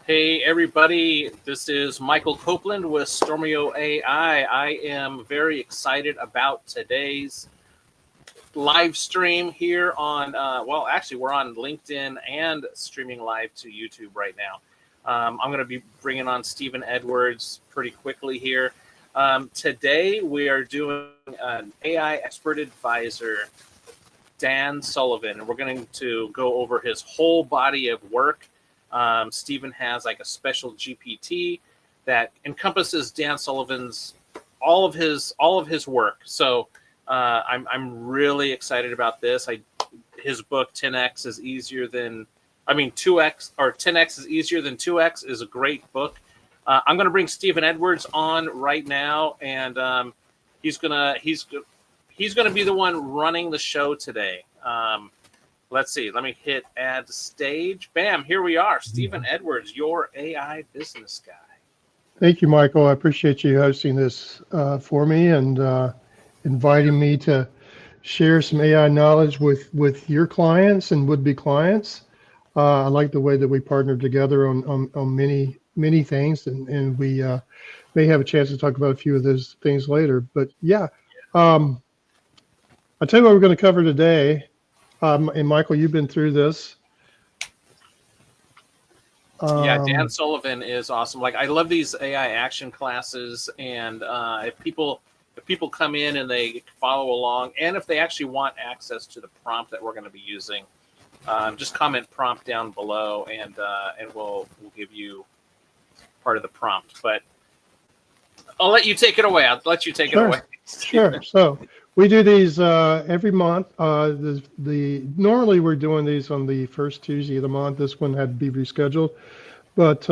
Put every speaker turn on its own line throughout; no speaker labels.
Hey everybody, this is Michael Copeland with Stormio AI. I am very excited about today's live stream here on, well, actually we're on LinkedIn and streaming live to YouTube right now. I'm going to be bringing on Stephen Edwards pretty quickly here. Today we are doing an AI expert advisor, Dan Sullivan, and we're going to go over his whole body of work. Stephen has like a special GPT that encompasses Dan Sullivan's all of his work. So I'm really excited about this. His book 10x is easier than 2x, or 10x is easier than 2x is a great book. I'm going to bring Stephen Edwards on right now, and he's gonna be the one running the show today. Let's see. Let me hit add stage. Bam, here we are. Stephen Edwards, your AI business guy.
Thank you, Michael. I appreciate you hosting this for me and inviting me to share some AI knowledge with your clients and would-be clients. I like the way that we partnered together on many things, and we may have a chance to talk about a few of those things later. But yeah, I'll tell you what we're going to cover today. And Michael, you've been through this.
Yeah, Dan Sullivan is awesome. Like, I love these AI action classes, and if people come in and they follow along, and if they actually want access to the prompt that we're going to be using, just comment prompt down below, and we'll give you part of the prompt. But I'll let you take it away. It away.
Sure. So we do these every month. Normally we're doing these on the first Tuesday of the month. This one had to be rescheduled, but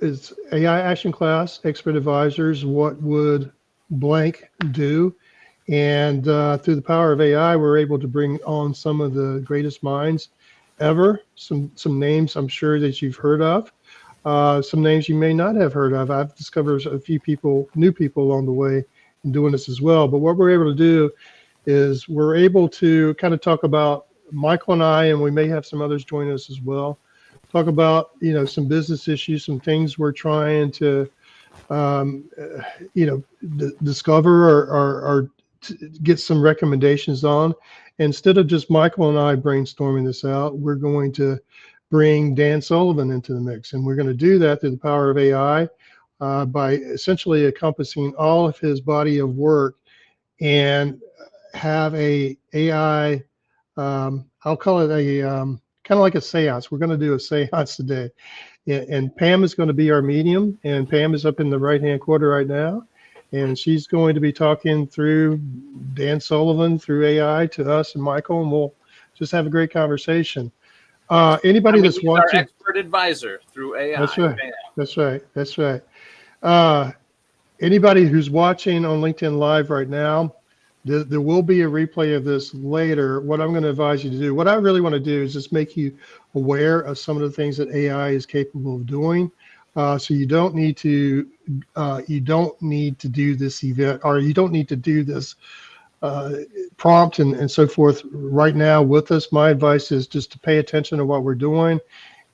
it's AI action class, expert advisors. What would blank do? And through the power of AI, we're able to bring on some of the greatest minds ever. Some names I'm sure that you've heard of. Some names you may not have heard of. I've discovered a few new people along the way in doing this as well. But what we're able to do is we're able to kind of talk about, Michael and I, and we may have some others join us as well, talk about, some business issues, some things we're trying to, discover or get some recommendations on. Instead of just Michael and I brainstorming this out, we're going to bring Dan Sullivan into the mix. And we're going to do that through the power of AI by essentially encompassing all of his body of work and have a AI, I'll call it a kind of like a seance. We're going to do a seance today. And Pam is going to be our medium, and Pam is up in the right-hand corner right now. And she's going to be talking through Dan Sullivan, through AI to us and Michael, and we'll just have a great conversation. Anybody that's watching,
our expert advisor through AI.
That's right. Anybody who's watching on LinkedIn Live right now, there will be a replay of this later. What I'm going to advise you to do, what I really want to do is just make you aware of some of the things that AI is capable of doing. So you don't need to do this event, or you don't need to do this prompt and so forth right now with us, my advice is just to pay attention to what we're doing.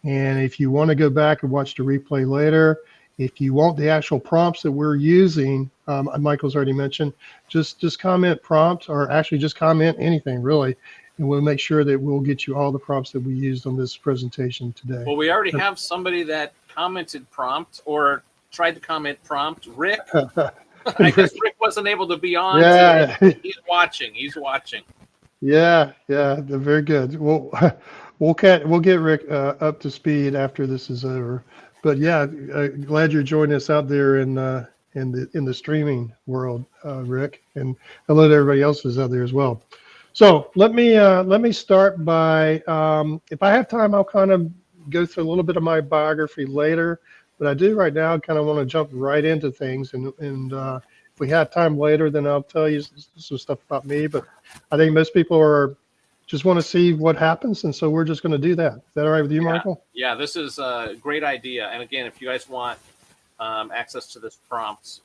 And if you want to go back and watch the replay later, if you want the actual prompts that we're using, Michael's already mentioned, just comment prompt, or actually just comment anything really, and we'll make sure that we'll get you all the prompts that we used on this presentation today.
Well, we already have somebody that commented prompt or tried to comment prompt. Rick, I guess Rick wasn't able to be on.
Yeah.
Today. He's watching. He's watching.
Yeah, they're very good. We'll get Rick up to speed after this is over. But yeah, glad you're joining us out there in the streaming world, Rick, and hello to everybody else who's out there as well. So let me start by, if I have time, I'll kind of go through a little bit of my biography later. But I do right now kind of want to jump right into things, and if we have time later, then I'll tell you some stuff about me. But I think most people just want to see what happens, and so we're just going to do that. Is that all right with you, Michael?
Yeah, this is a great idea. And again, if you guys want access to this prompt,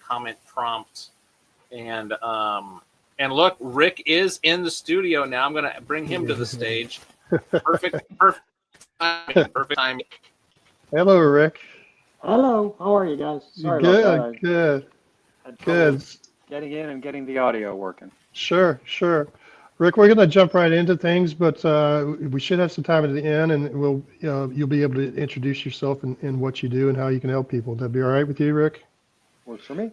comment prompt, and look, Rick is in the studio now. I'm going to bring him to the stage. Perfect timing.
Hello, Rick.
Hello, how are you guys? Sorry
Good,
about that.
good,
Had
good.
getting in and getting the audio working.
Sure. Rick, we're going to jump right into things, but we should have some time at the end, and you'll be able to introduce yourself and what you do and how you can help people. That'd be all right with you, Rick?
Works for me.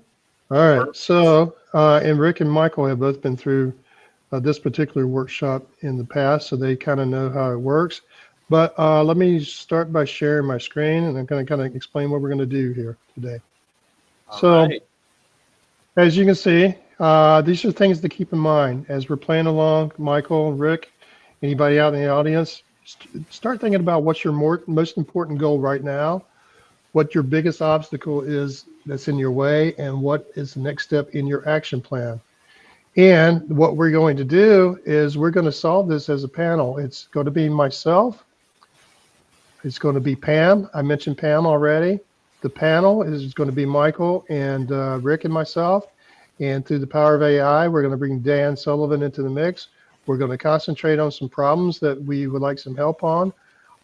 All right. So, and Rick and Michael have both been through this particular workshop in the past, so they kind of know how it works. But let me start by sharing my screen, and I'm going to kind of explain what we're going to do here today.
All right.
As you can see, these are things to keep in mind as we're playing along. Michael, Rick, anybody out in the audience, start thinking about what's your most important goal right now, what your biggest obstacle is that's in your way, and what is the next step in your action plan. And what we're going to do is we're going to solve this as a panel. It's going to be myself. It's going to be Pam. I mentioned Pam already. The panel is going to be Michael and Rick and myself. And through the power of AI, we're going to bring Dan Sullivan into the mix. We're going to concentrate on some problems that we would like some help on.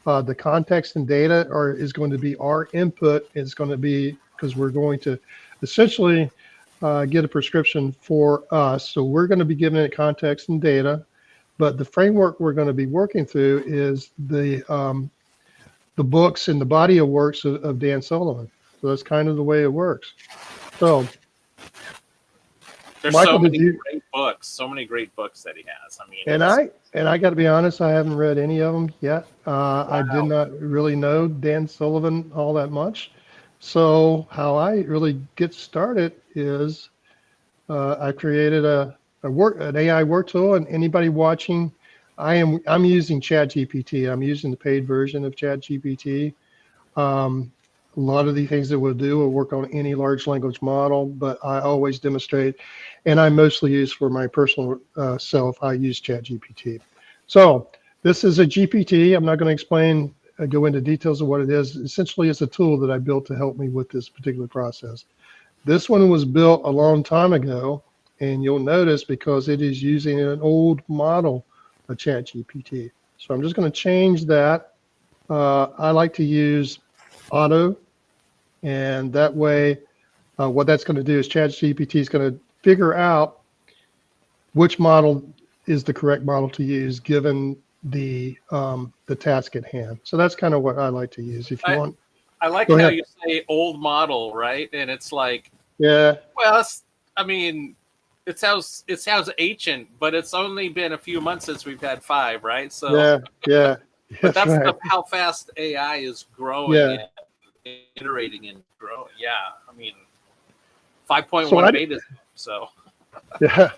The context and data is going to be our input. It's going to be because we're going to essentially get a prescription for us. So we're going to be giving it context and data. But the framework we're going to be working through is the books and the body of works of Dan Sullivan. So that's kind of the way it works. So
there's
Michael,
so many great books that he has. I mean,
and I got to be honest, I haven't read any of them yet.
Wow.
I did not really know Dan Sullivan all that much. So how I really get started is I created an AI work tool, and anybody watching, I'm using ChatGPT. I'm using the paid version of ChatGPT. A lot of the things that we'll do will work on any large language model, but I always demonstrate, and I mostly use for my personal self, I use ChatGPT. So this is a GPT. I'm not going to go into details of what it is. Essentially, it's a tool that I built to help me with this particular process. This one was built a long time ago, and you'll notice because it is using an old model of ChatGPT. So I'm just going to change that. I like to use auto, and that way what that's going to do is ChatGPT is going to figure out which model is the correct model to use given the task at hand. So that's kind of what I like to use. If you want,
I like how you say old model, right? And it's like,
yeah,
well, it sounds ancient, but it's only been a few months since we've had 5, right? So
yeah.
But that's
right.
how fast AI is growing and iterating and growing. Yeah, I mean, 5.1 beta. So
yeah.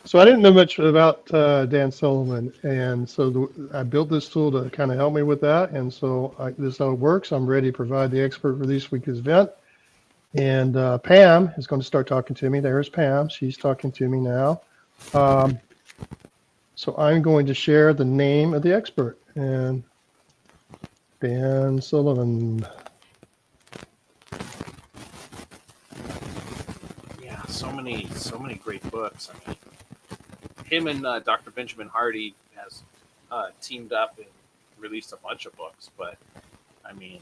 So I didn't know much about Dan Sullivan, and so I built this tool to kind of help me with that. And so this is how it works. I'm ready to provide the expert for this week's event. And Pam is going to start talking to me. There's Pam. She's talking to me now. So I'm going to share the name of the expert, and Dan Sullivan.
Yeah, so many great books. I mean, him and Dr. Benjamin Hardy has teamed up and released a bunch of books. But I mean,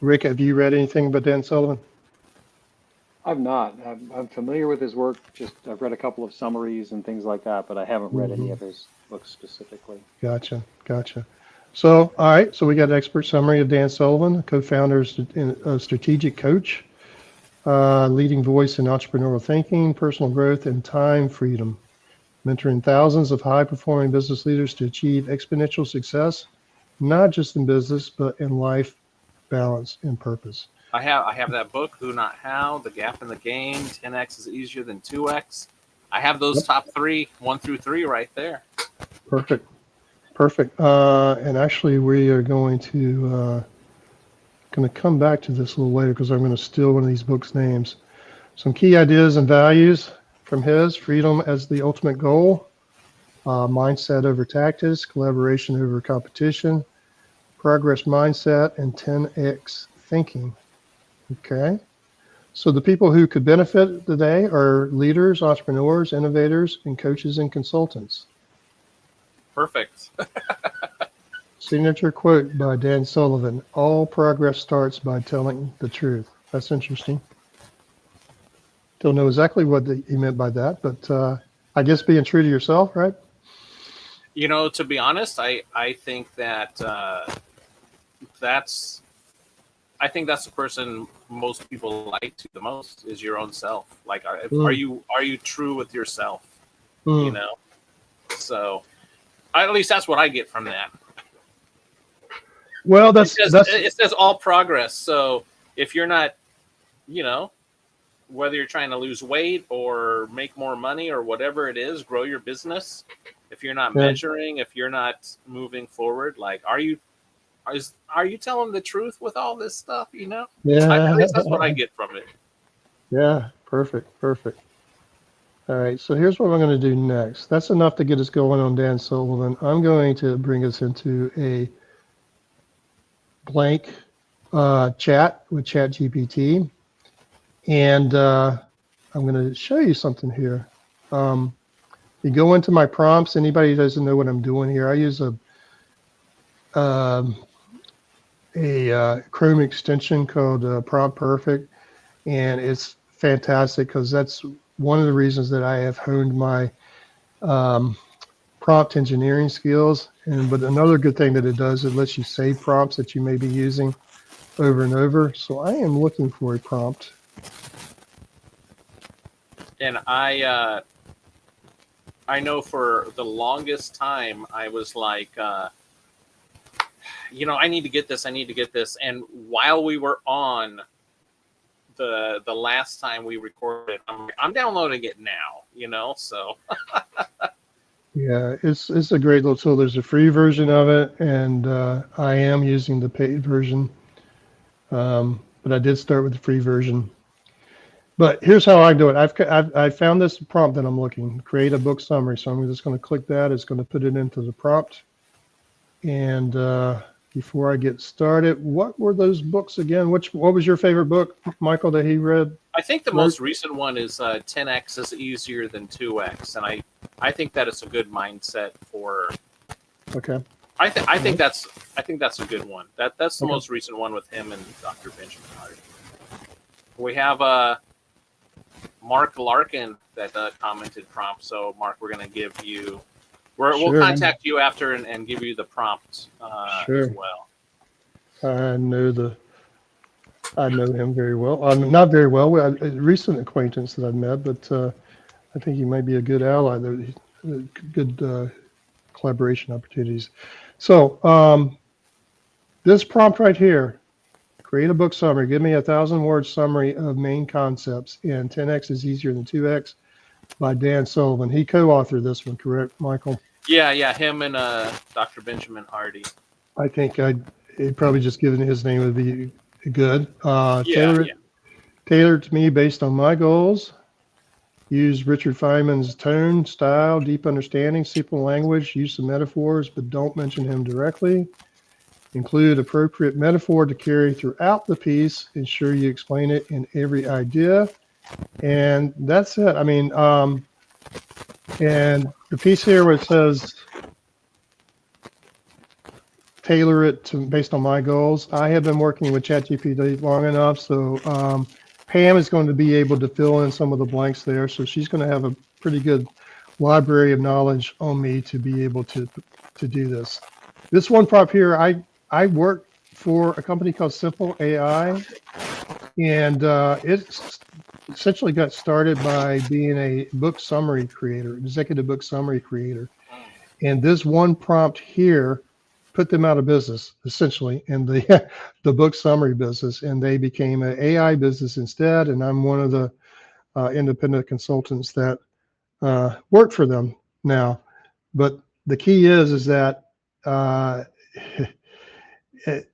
Rick, have you read anything about Dan Sullivan?
I've not. I'm familiar with his work. Just I've read a couple of summaries and things like that, but I haven't read any of his books specifically.
Gotcha. So, all right. So we got an expert summary of Dan Sullivan, co-founder of Strategic Coach, leading voice in entrepreneurial thinking, personal growth, and time freedom, mentoring thousands of high-performing business leaders to achieve exponential success, not just in business, but in life, balance, and purpose.
I have that book, Who Not How, The Gap in the Game, 10x is easier than 2x. I have those top 3, 1 through 3 right there.
Perfect. And actually, we are going to come back to this a little later because I'm going to steal one of these books' names. Some key ideas and values from his: freedom as the ultimate goal, mindset over tactics, collaboration over competition, progress mindset, and 10x thinking. Okay. So the people who could benefit today are leaders, entrepreneurs, innovators, and coaches and consultants.
Perfect.
Signature quote by Dan Sullivan: all progress starts by telling the truth. That's interesting. Don't know exactly what he meant by that, but I guess being true to yourself, right?
You know, to be honest, I think that that's the person most people like to the most is your own self. Like, are you true with yourself? You know, so at least that's what I get from that.
Well, it
says all progress. So if you're not, you know, whether you're trying to lose weight or make more money or whatever it is, grow your business. If you're not measuring, if you're not moving forward, like, are you telling the truth with all this stuff? You know, at least that's what I get from it.
Yeah, perfect. All right, so here's what we're going to do next. That's enough to get us going on Dan Sullivan. I'm going to bring us into a blank chat with ChatGPT, and I'm going to show you something here. You go into my prompts. Anybody who doesn't know what I'm doing here, I use a Chrome extension called Prompt Perfect, and it's fantastic because that's one of the reasons that I have honed my prompt engineering skills. But another good thing that it does, it lets you save prompts that you may be using over and over. So I am looking for a prompt.
And I know for the longest time I was like, you know, I need to get this. And while we were on the last time we recorded, I'm downloading it now, you know, so.
Yeah, it's a great little tool. There's a free version of it, and I am using the paid version. But I did start with the free version. But here's how I do it. I found this prompt that I'm looking, create a book summary. So I'm just going to click that. It's going to put it into the prompt. And before I get started, what were those books again? What was your favorite book, Michael, that he read?
I think the most recent one is 10x is easier than 2x. And I think that is a good mindset for.
Okay.
I think that's a good one. That's the most recent one with him and Dr. Benjamin Hardy. We have Mark Larkin that commented prompt. So Mark, we're going to give you. We'll contact you after and give you the prompt as well.
I know him very well. Not very well. A recent acquaintance that I've met, but I think he might be a good ally. Good collaboration opportunities. So this prompt right here, create a book summary. Give me 1,000-word summary of main concepts in 10x is easier than 2x by Dan Sullivan. He co-authored this one, correct, Michael?
Yeah, him and Dr. Benjamin Hardy.
I think he'd probably just given his name would be good. Tailored to me based on my goals. Use Richard Feynman's tone, style, deep understanding, simple language, use of metaphors, but don't mention him directly. Include appropriate metaphor to carry throughout the piece. Ensure you explain it in every idea. And that's it. I mean, And the piece here where it says tailor it to based on my goals. I have been working with ChatGPT long enough, so Pam is going to be able to fill in some of the blanks there. So she's going to have a pretty good library of knowledge on me to be able to do this. This one prop here, I work for a company called Simple AI, and it essentially got started by being a book summary creator, executive book summary creator. And this one prompt here put them out of business, essentially, in the the book summary business, and they became an AI business instead. And I'm one of the independent consultants that work for them now. But the key is that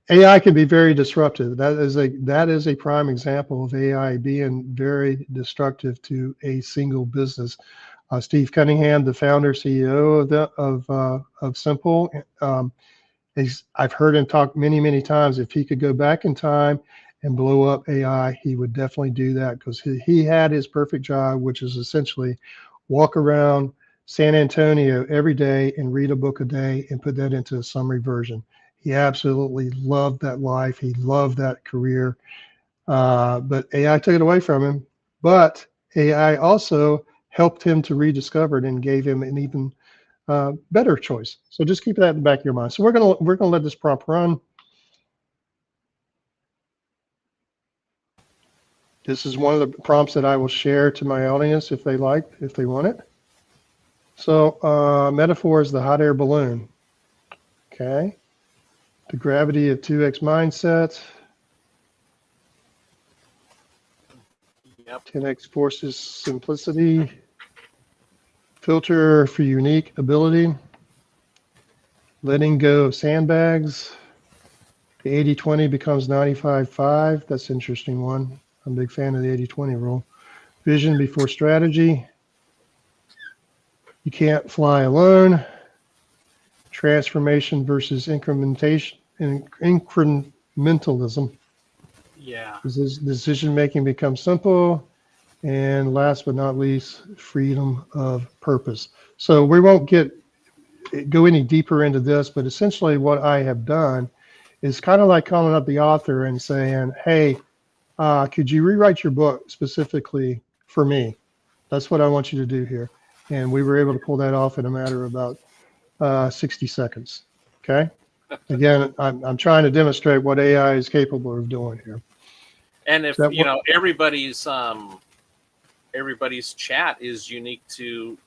AI can be very disruptive. That is a prime example of AI being very destructive to a single business. Steve Cunningham, the founder CEO of Simple, I've heard him talk many times. If he could go back in time and blow up AI, he would definitely do that, because he had his perfect job, which is essentially walk around San Antonio every day and read a book a day and put that into a summary version. He absolutely loved that life. He loved that career. But AI took it away from him. But AI also helped him to rediscover it and gave him an even better choice. So just keep that in the back of your mind. So we're gonna let this prompt run. This is one of the prompts that I will share to my audience if they want it. So metaphor is the hot air balloon. Okay. The gravity of 2x mindset.
Yep.
10x forces simplicity. Filter for unique ability. Letting go of sandbags. The 80-20 becomes 95-5. That's an interesting one. I'm a big fan of the 80-20 rule. Vision before strategy. You can't fly alone. Transformation versus incrementalism.
Yeah.
Decision making becomes simple. And last but not least, freedom of purpose. So we won't go any deeper into this, but essentially what I have done is kind of like calling up the author and saying, hey, could you rewrite your book specifically for me? That's what I want you to do here. And we were able to pull that off in a matter of about 60 seconds. Okay. Again, I'm trying to demonstrate what AI is capable of doing here.
And if everybody's chat is unique to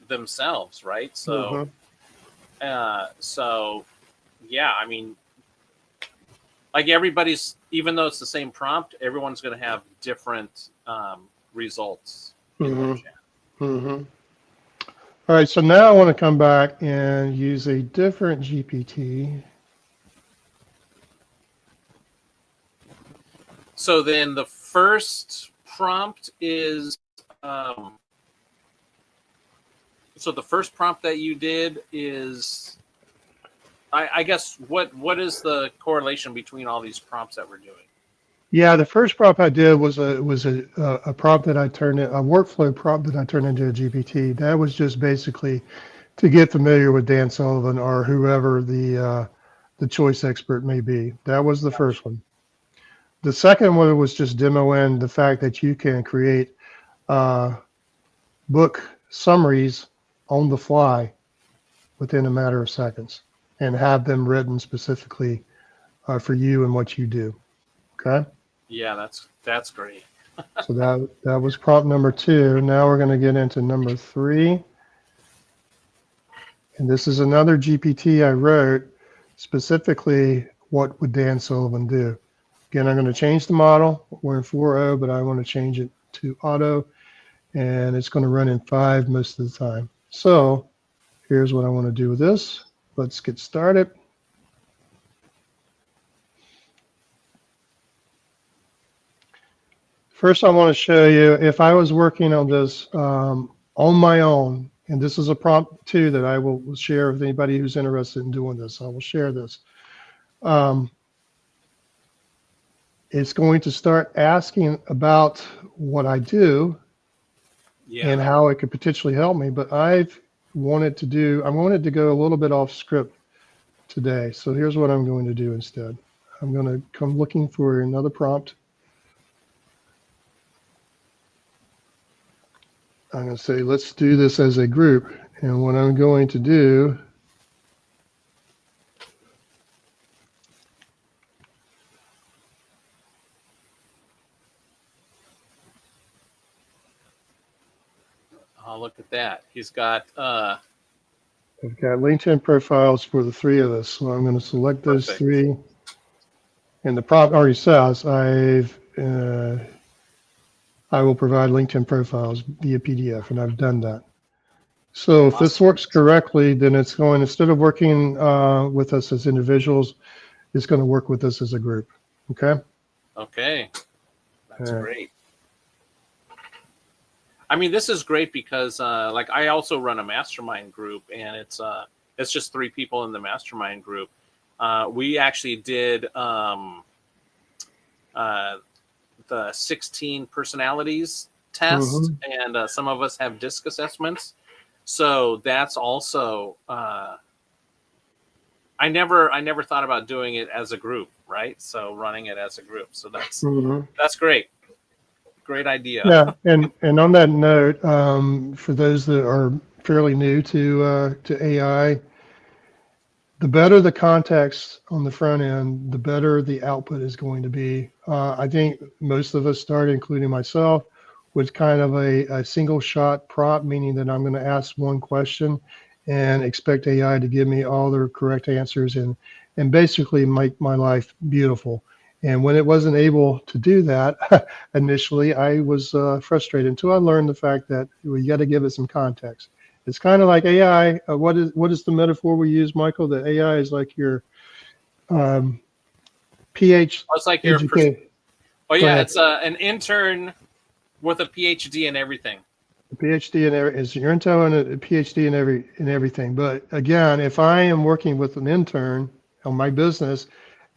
themselves, right? So, so yeah, I mean, like everybody's, even though it's the same prompt, everyone's going to have different results in their chat.
All right, so now I want to come back and use a different GPT.
So then the first prompt is, so the first prompt that you did is, I guess, what is the correlation between all these prompts that we're doing?
Yeah, the first prompt I did was a prompt that I turned in, a workflow prompt that I turned into a GPT. That was just basically to get familiar with Dan Sullivan or whoever the choice expert may be. That was the first one. The second one was just demoing the fact that you can create book summaries on the fly within a matter of seconds and have them written specifically for you and what you do. Okay.
Yeah, that's great.
So that was prompt number 2. Now we're going to get into number 3. And this is another GPT I wrote, specifically what would Dan Sullivan do. Again, I'm going to change the model. We're in 4.0, but I want to change it to auto, and it's going to run in 5 most of the time. So here's what I want to do with this. Let's get started. First, I want to show you if I was working on this on my own, and this is a prompt too that I will share with anybody who's interested in doing this. I will share this. It's going to start asking about what I do, and how it could potentially help me. But I wanted to go a little bit off script today. So here's what I'm going to do instead. I'm going to come looking for another prompt. I'm going to say, let's do this as a group. And what I'm going to do,
oh, look at that. He's got
I've got LinkedIn profiles for the three of us. So I'm going to select those three. And the prompt already says I will provide LinkedIn profiles via PDF, and I've done that. So if this works correctly, then it's going, instead of working with us as individuals, it's going to work with us as a group. Okay?
Okay. That's great. I mean, this is great because like I also run a mastermind group, and it's just 3 people in the mastermind group. We actually did the 16 personalities test, and some of us have DISC assessments. So that's also I never thought about doing it as a group, right? So running it as a group. So that's great. Great idea.
Yeah, and on that note, for those that are fairly new to AI, the better the context on the front end, the better the output is going to be. I think most of us started, including myself, with kind of a single shot prompt, meaning that I'm going to ask one question and expect AI to give me all the correct answers and basically make my life beautiful. And when it wasn't able to do that, initially, I was frustrated until I learned the fact that you got to give it some context. It's kind of like AI. What is the metaphor we use, Michael? That AI is like your PhD.
It's like your it's an intern with a PhD in everything.
A PhD is your intern and a PhD in everything. But again, if I am working with an intern on my business,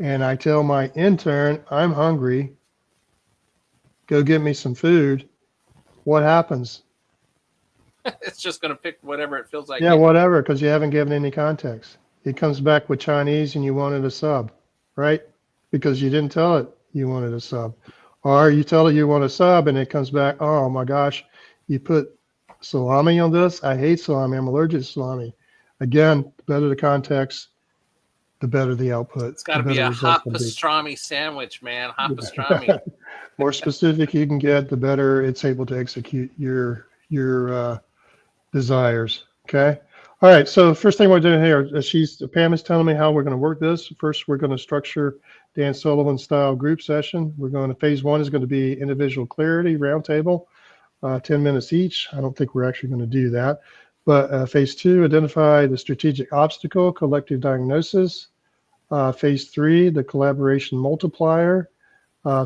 and I tell my intern I'm hungry, go get me some food, what happens?
It's just going to pick whatever it feels like.
Yeah, whatever, because you haven't given any context. It comes back with Chinese and you wanted a sub, right? Because you didn't tell it you wanted a sub. Or you tell it you want a sub and it comes back, oh my gosh, you put salami on this? I hate salami. I'm allergic to salami. Again, the better the context, the better the output.
It's got to be a hot pastrami sandwich, man. Hot pastrami.
More specific you can get, the better it's able to execute your desires. Okay. All right. So first thing we're doing here, Pam is telling me how we're going to work this. First, we're going to structure Dan Sullivan style group session. We're going to phase 1 is going to be individual clarity roundtable, 10 minutes each. I don't think we're actually going to do that. But phase 2, identify the strategic obstacle, collective diagnosis. Phase 3, the collaboration multiplier.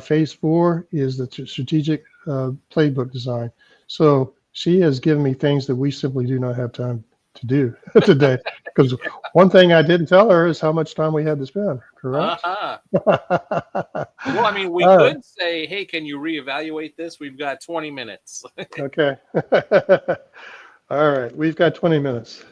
Phase 4 is the strategic playbook design. So she has given me things that we simply do not have time to do today. Because one thing I didn't tell her is how much time we had to spend, correct?
Well, I mean, we could say, hey, can you reevaluate this? We've got 20 minutes.
Okay. All right, we've got 20 minutes.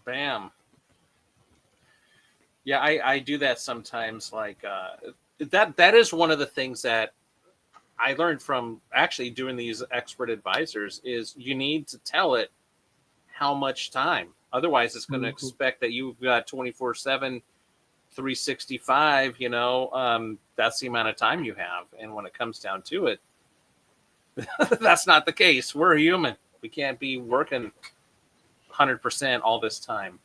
Bam. Yeah, I do that sometimes. Like that is one of the things that I learned from actually doing these expert advisors is you need to tell it how much time. Otherwise, it's going to expect that you've got 24/7, 365. That's the amount of time you have. And when it comes down to it, that's not the case. We're human. We can't be working 100% all this time.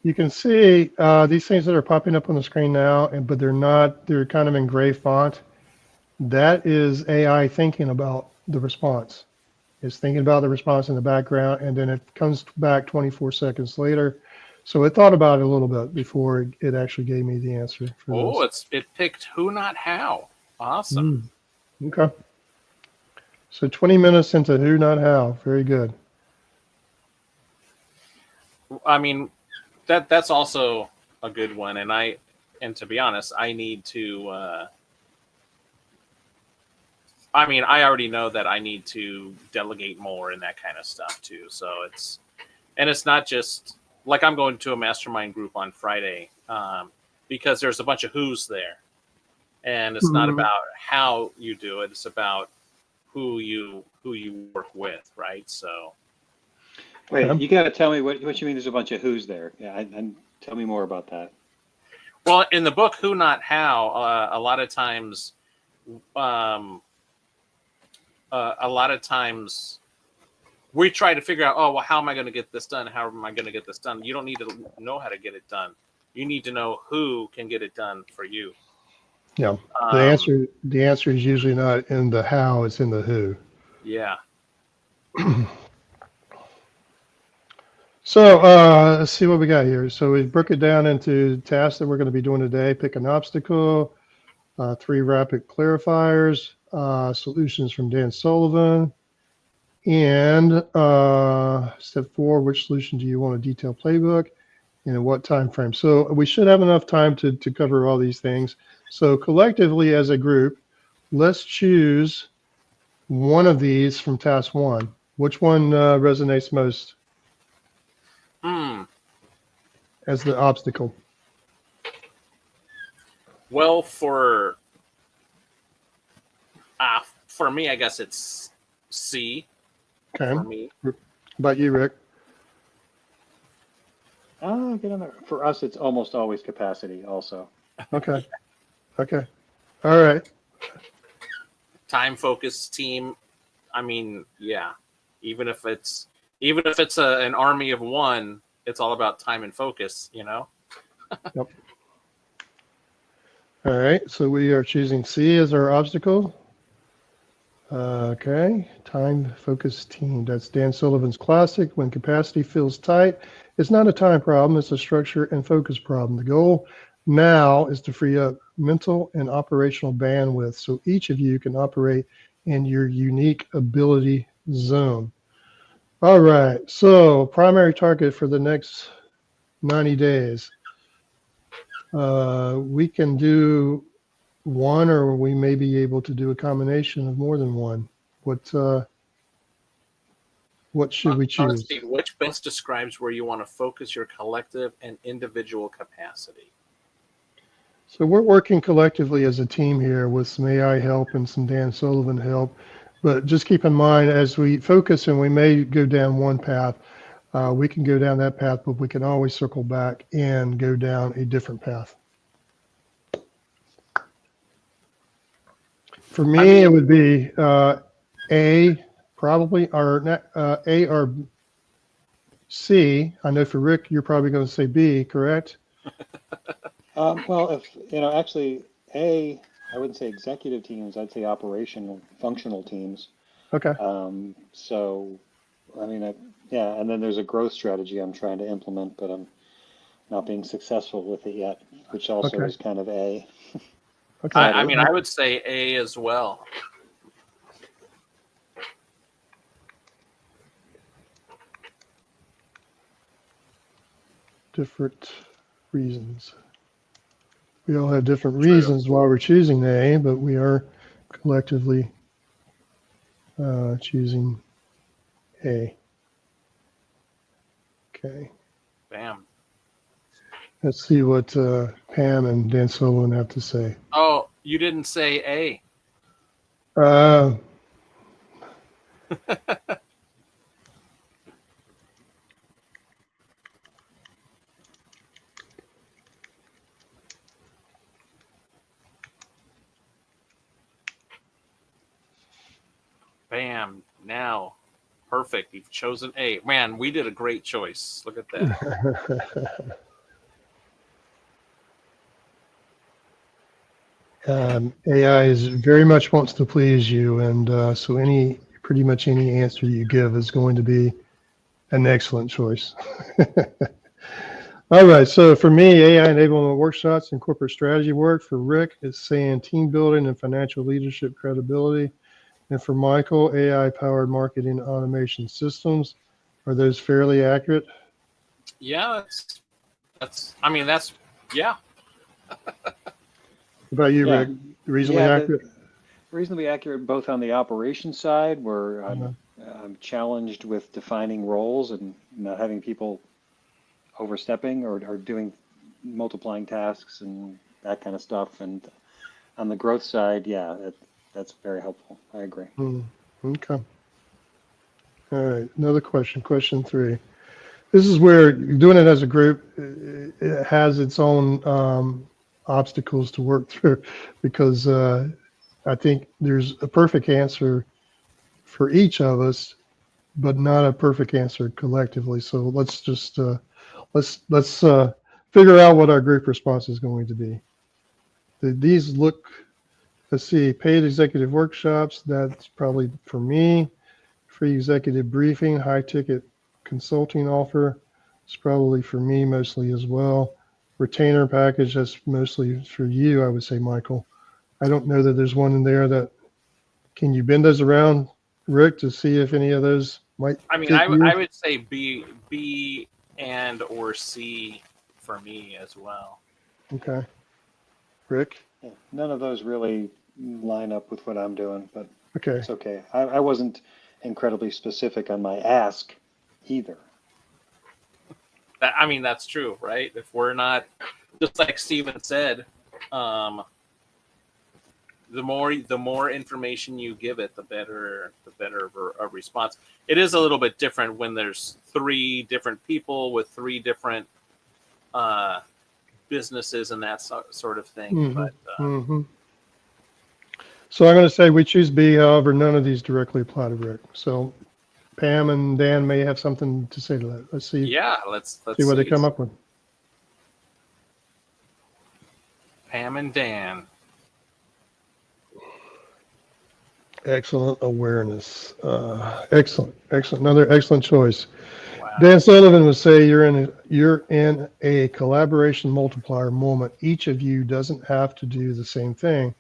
You can see these things that are popping up on the screen now, but they're kind of in gray font. That is AI thinking about the response. It's thinking about the response in the background, and then it comes back 24 seconds later. So it thought about it a little bit before it actually gave me the answer.
It picked who, not how. Awesome.
Okay. So 20 minutes into who, not how. Very good.
I mean, that's also a good one. And to be honest, I need to. I already know that I need to delegate more and that kind of stuff too. So it's not just like I'm going to a mastermind group on Friday because there's a bunch of who's there, and it's not about how you do it; it's about who you work with, right? So,
Wait, you got to tell me what you mean. There's a bunch of who's there. Yeah, and tell me more about that.
well, in the book "Who Not How," a lot of times. A lot of times we try to figure out, oh, well, how am I going to get this done? How am I going to get this done? You don't need to know how to get it done. You need to know who can get it done for you.
Yeah. The answer is usually not in the how, it's in the who.
Yeah.
So let's see what we got here. So we broke it down into tasks that we're going to be doing today. Pick an obstacle, 3 rapid clarifiers, solutions from Dan Sullivan, and step 4, which solution do you want a detailed playbook and in what time frame? So we should have enough time to cover all these things. So collectively as a group, let's choose one of these from task 1. Which one resonates most as the obstacle?
Well, for me, I guess it's C.
Okay.
For me.
How about you, Rick?
Oh, get on there. For us, it's almost always capacity also.
Okay. Okay. All right.
Time focused team. I mean, yeah. Even if it's an army of one, it's all about time and focus, you know?
Yep. All right. So we are choosing C as our obstacle. Okay. Time focused team. That's Dan Sullivan's classic. When capacity feels tight, it's not a time problem. It's a structure and focus problem. The goal now is to free up mental and operational bandwidth so each of you can operate in your unique ability zone. All right. So primary target for the next 90 days. We can do one, or we may be able to do a combination of more than one. What should we choose?
Let's see, which best describes where you want to focus your collective and individual capacity?
So we're working collectively as a team here with some AI help and some Dan Sullivan help. But just keep in mind, as we focus and we may go down one path, we can go down that path, but we can always circle back and go down a different path. For me, it would be A, probably, or A or C. I know for Rick, you're probably going to say B, correct?
Well, if actually A, I wouldn't say executive teams. I'd say operational, functional teams.
Okay.
So, I mean, yeah, and then there's a growth strategy I'm trying to implement, but I'm not being successful with it yet, which also is kind of A.
Okay.
I would say A as well.
Different reasons. We all have different reasons why we're choosing A, but we are collectively choosing A. Okay.
Bam.
Let's see what Pam and Dan Sullivan have to say.
Oh, you didn't say A. Bam. Now. Perfect. You've chosen A. Man, we did a great choice. Look at that.
AI is very much wants to please you, and so pretty much any answer you give is going to be an excellent choice. All right, so for me, AI enablement workshops and corporate strategy work. For Rick, it's saying team building and financial leadership credibility. And for Michael, AI-powered marketing automation systems. Are those fairly accurate?
Yeah, That's yeah.
What about you,
Yeah.
Rick? Reasonably
Yeah,
accurate?
reasonably accurate both on the operation side, where
Uh,
I'm challenged with defining roles and not having people overstepping or doing multiplying tasks and that kind of stuff. And on the growth side, yeah, that's very helpful. I agree.
Okay. All right. Another question. Question 3. This is where doing it as a group, it has its own obstacles to work through, because I think there's a perfect answer for each of us, but not a perfect answer collectively. So let's just let's figure out what our group response is going to be. These look. Let's see. Paid executive workshops. That's probably for me. Free executive briefing. High ticket consulting offer. It's probably for me mostly as well. Retainer package, that's mostly for you, I would say, Michael. I don't know that there's one in there that, can you bend those around, Rick, to see if any of those might fit you?
I would say B and or C for me as well.
Okay. Rick?
Yeah, none of those really line up with what I'm doing, but
Okay.
it's okay. I wasn't incredibly specific on my ask either.
That's true, right? If we're not, just like Steven said, the more information you give it, the better a response. It is a little bit different when there's 3 different people with 3 different businesses and that sort of thing.
Mm-hmm.
But
So I'm going to say we choose B. However, none of these directly apply to Rick. So Pam and Dan may have something to say to that. Let's see.
yeah, let's
see what they come up with.
Pam and Dan.
Excellent awareness. Excellent. Another excellent choice.
Wow.
Dan Sullivan would say you're in a collaboration multiplier moment. Each of you doesn't have to do the same thing.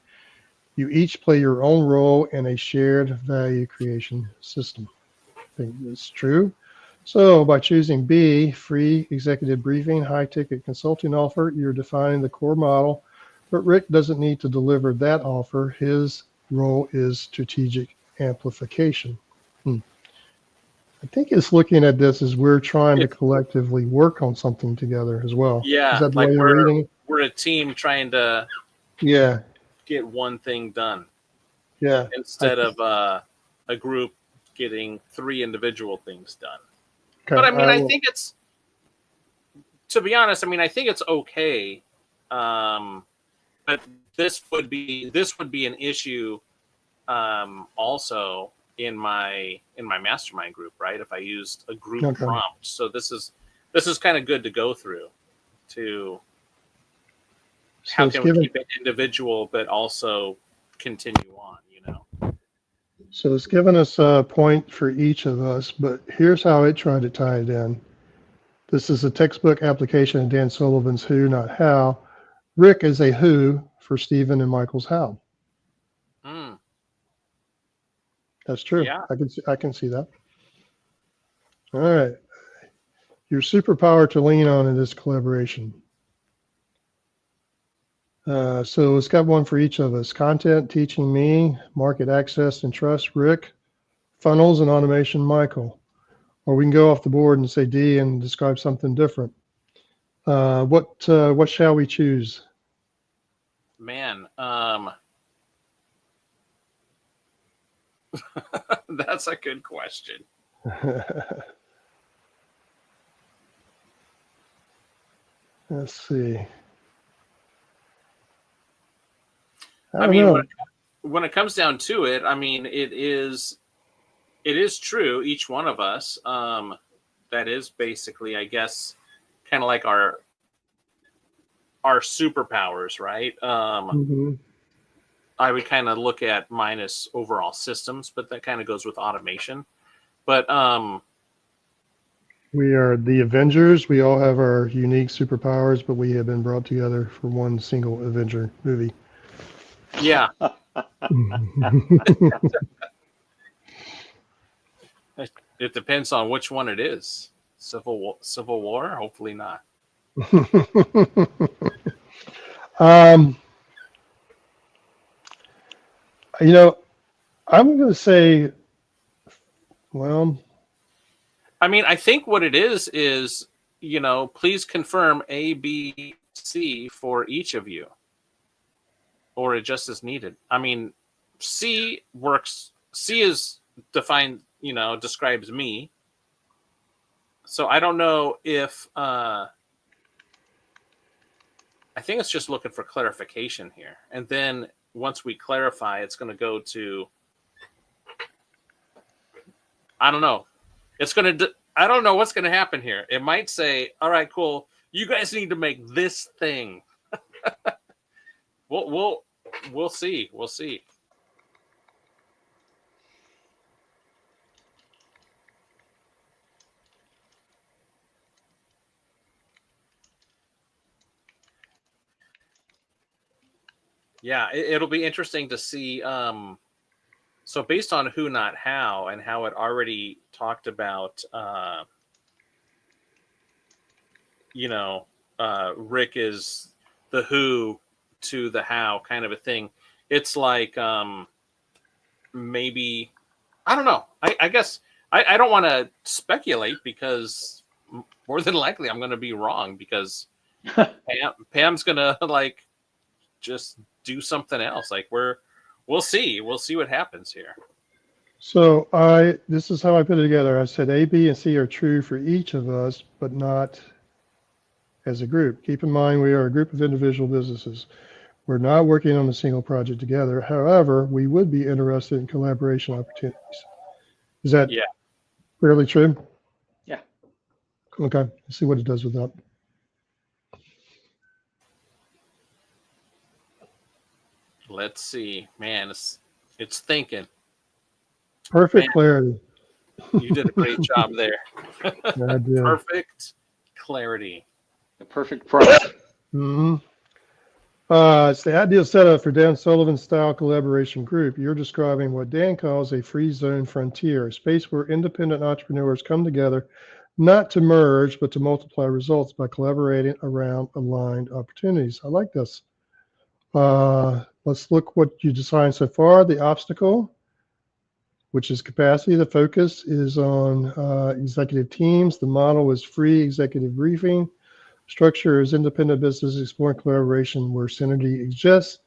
You each play your own role in a shared value creation system. I think that's true. So by choosing B, free executive briefing, high ticket consulting offer, you're defining the core model, but Rick doesn't need to deliver that offer. His role is strategic amplification. I think it's looking at this as we're trying to collectively work on something together as well.
Yeah,
Is that the
like
way you're reading?
we're a team trying to get one thing done.
Yeah.
Instead of a group getting 3 individual things done.
Okay.
But I think it's, to be honest, I think it's okay. But this would be an issue also in my mastermind group, right? If I used a group prompt. So this is kind of good to go through to how can we keep it individual but also continue on,
So it's given us a point for each of us, but here's how it tried to tie it in. This is a textbook application of Dan Sullivan's who, not how. Rick is a who for Stephen and Michael's how. That's true.
Yeah.
I can see that. All right. Your superpower to lean on in this collaboration. So it's got one for each of us. Content, teaching me, market access and trust, Rick, funnels and automation, Michael. Or we can go off the board and say D and describe something different. What shall we choose?
Man, that's a good question.
Let's see.
When it comes down to it, it is true. Each one of us, that is basically, I guess, kind of like our superpowers, right? I would kind of look at minus overall systems, but that kind of goes with automation. But
we are the Avengers. We all have our unique superpowers, but we have been brought together for one single Avenger movie.
Yeah. It depends on which one it is. Civil War? Hopefully not.
um, you know, I'm going to say, well,
I mean, I think what it is, please confirm A, B, C for each of you, or it just is needed. I mean, C works. C is defined, describes me. So I don't know if I think it's just looking for clarification here, and then once we clarify, it's going to go to. I don't know. It's going to. I don't know what's going to happen here. It might say, "All right, cool. You guys need to make this thing." We'll see. We'll see. Yeah, it'll be interesting to see. So based on who, not how, and how it already talked about, Rick is the who to the how kind of a thing. It's like maybe I don't know. I guess I don't want to speculate because more than likely I'm going to be wrong because Pam's going to like just do something else. Like we'll see what happens here.
so this is how I put it together. I said A, B, and C are true for each of us, but not as a group. Keep in mind, we are a group of individual businesses. We're not working on a single project together. However, we would be interested in collaboration opportunities. Is that fairly true?
Yeah.
Okay. Let's see what it does with that.
Let's see. Man, it's thinking.
Perfect clarity.
You did a great job there.
Yeah, I did.
Perfect clarity.
The perfect prompt.
Mm-hmm. It's the ideal setup for Dan Sullivan style collaboration group. You're describing what Dan calls a free zone frontier, a space where independent entrepreneurs come together, not to merge, but to multiply results by collaborating around aligned opportunities. I like this. Let's look what you designed so far. The obstacle, which is capacity. The focus is on executive teams. The model is free executive briefing. Structure is independent business exploring collaboration where synergy exists,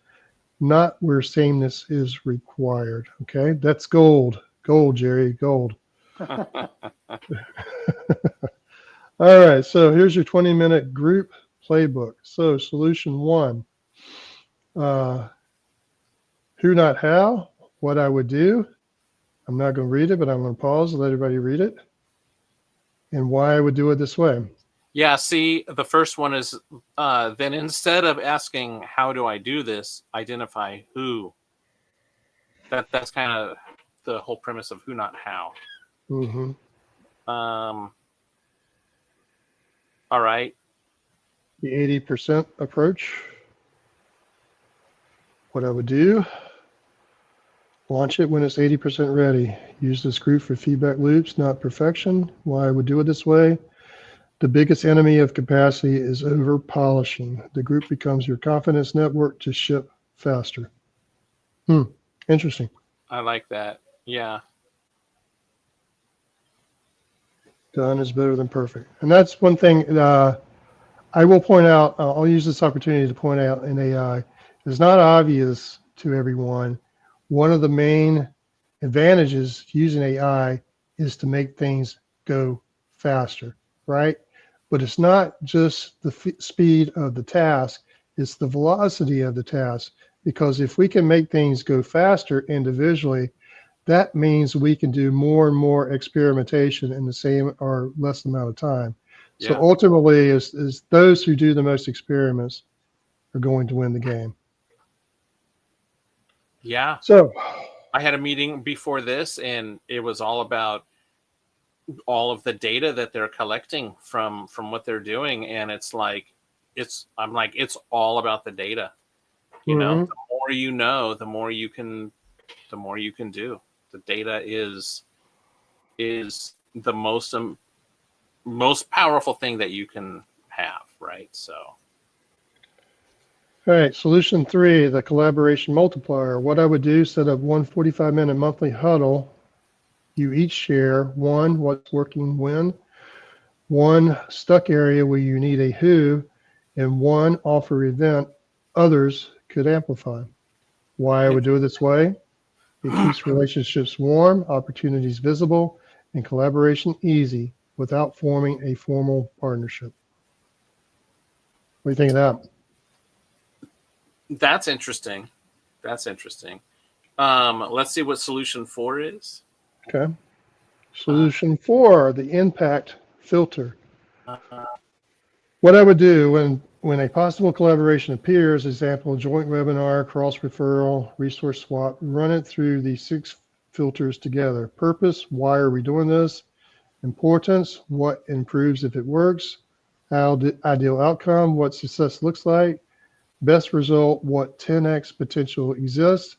not where sameness is required. Okay, that's gold. Gold, Jerry, gold. All right, so here's your 20-minute group playbook. So solution one, who, not how, what I would do. I'm not going to read it, but I'm going to pause and let everybody read it, and why I would do it this way.
Yeah, see, the first one is then instead of asking how do I do this, identify who. That's kind of the whole premise of who, not how.
Mm-hmm.
All right.
The 80% approach. What I would do, launch it when it's 80% ready. Use this group for feedback loops, not perfection. Why I would do it this way. The biggest enemy of capacity is over polishing. The group becomes your confidence network to ship faster. Interesting.
I like that. Yeah.
Done is better than perfect. And that's one thing I will point out. I'll use this opportunity to point out in AI. It's not obvious to everyone. One of the main advantages to using AI is to make things go faster, right? But it's not just the speed of the task, it's the velocity of the task. Because if we can make things go faster individually, that means we can do more and more experimentation in the same or less amount of time.
Yeah.
So ultimately, is those who do the most experiments are going to win the game.
Yeah.
So
I had a meeting before this, and it was all about all of the data that they're collecting from what they're doing, and it's all about the data. You know, the more you know, the more you can do. The data is the most powerful thing that you can have. right? So
All right, solution 3, the collaboration multiplier. What I would do, set up one 45-minute monthly huddle. You each share one, what's working when, one stuck area where you need a who, and one offer event others could amplify. Why I would do it this way? It keeps relationships warm, opportunities visible, and collaboration easy without forming a formal partnership. What do you think of that?
that's interesting. That's interesting. Let's see what solution 4 is.
Okay. Solution 4, the impact filter.
Uh,
What I would do when a possible collaboration appears, example, joint webinar, cross referral, resource swap, run it through the 6 filters together. Purpose, why are we doing this? Importance, what improves if it works? Ideal outcome, what success looks like? Best result, what 10x potential exists?